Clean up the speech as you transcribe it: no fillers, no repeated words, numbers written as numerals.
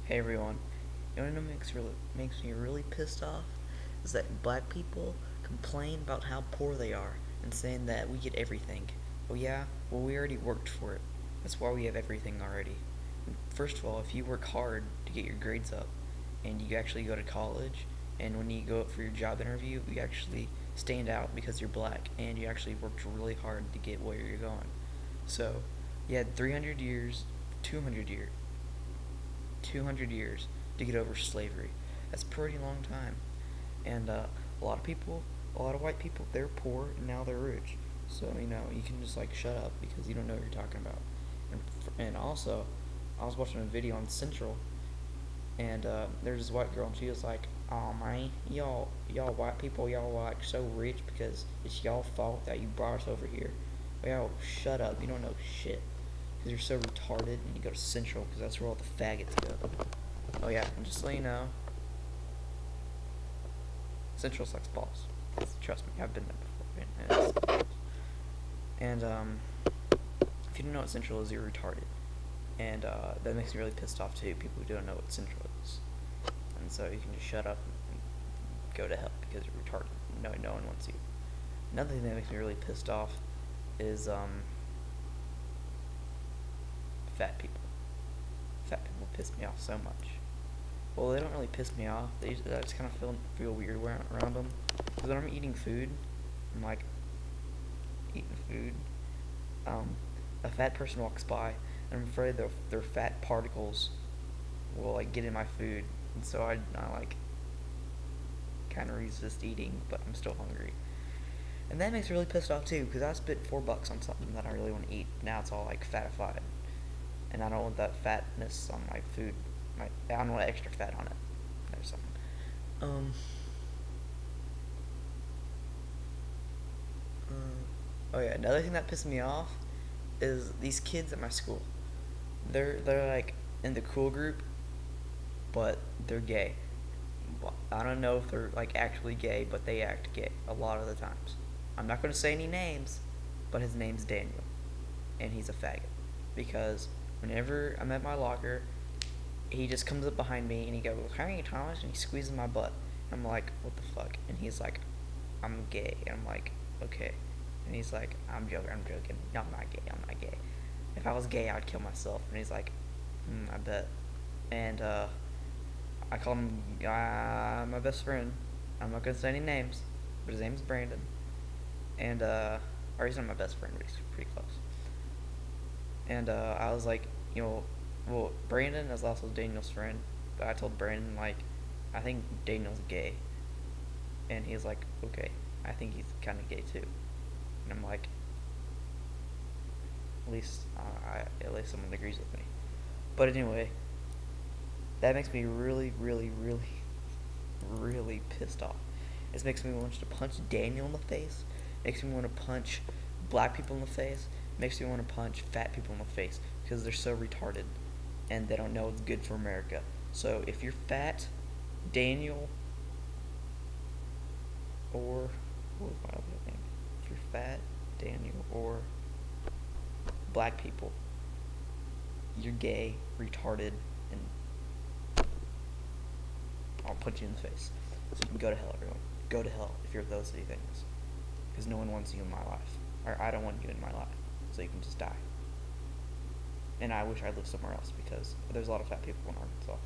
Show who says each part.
Speaker 1: Hey everyone, you know what makes me really pissed off is that black people complain about how poor they are and saying that we get everything. Oh yeah, well we already worked for it. That's why we have everything already. First of all, if you work hard to get your grades up and you actually go to college and when you go up for your job interview, you actually stand out because you're black and you actually worked really hard to get where you're going. So, you had 300 years, 200 years, 200 years to get over slavery. That's a pretty long time. And a lot of people, a lot of white people, they're poor and now they're rich. So, you can just like shut up because you don't know what you're talking about. And also, I was watching a video on Central and there's this white girl and she was like, "Oh man, y'all white people, y'all like so rich because it's y'all fault that you brought us over here." Well, shut up, you don't know shit because you're so retarded and you go to Central because that's where all the faggots go. Oh yeah, and just so you know, Central sucks balls. Trust me, I've been there before. And if you don't know what Central is, you're retarded. And that makes me really pissed off too, people who don't know what Central is. And so you can just shut up and go to hell because you're retarded. No one wants you. Another thing that makes me really pissed off is fat people. Fat people piss me off so much. Well, they don't really piss me off. I just kind of feel weird around them. Because when I'm eating food, I'm like eating food. A fat person walks by, and I'm afraid their fat particles will like get in my food, and so I like kind of resist eating, but I'm still hungry. And that makes me really pissed off too, because I spent $4 on something that I really want to eat. Now it's all like fatified, and I don't want that fatness on my food. I don't want extra fat on it. There's something. Um. Oh yeah, another thing that pissed me off is these kids at my school. They're like in the cool group, but they're gay. I don't know if they're like actually gay, but they act gay a lot of the times. I'm not going to say any names, but his name's Daniel, and he's a faggot. Because whenever I'm at my locker, he just comes up behind me and he goes, "Hey Thomas," and he squeezes my butt. I'm like, "What the fuck?" And he's like, "I'm gay," and I'm like, "Okay." And he's like, I'm joking. No, I'm not gay. I'm not gay. If I was gay, I'd kill myself." And he's like, I bet. And I called him my best friend. I'm not gonna say any names, but his name's Brandon. And or he's not my best friend, but he's pretty close. And I was like, well, Brandon is also Daniel's friend, but I told Brandon like, I think Daniel's gay, and he's like, okay, I think he's kind of gay too. And I'm like, at least someone agrees with me. But anyway, that makes me really, really, really, really pissed off. It makes me want to punch Daniel in the face. Makes me want to punch black people in the face. Makes me want to punch fat people in the face because they're so retarded and they don't know what's good for America. So if you're fat, Daniel, or what was my other name? If you're fat, Daniel, or black people, you're gay, retarded, and I'll punch you in the face. So you can go to hell, everyone. Go to hell if you're those three things. Because no one wants you in my life. Or I don't want you in my life. So you can just die. And I wish I lived somewhere else because there's a lot of fat people in Arkansas.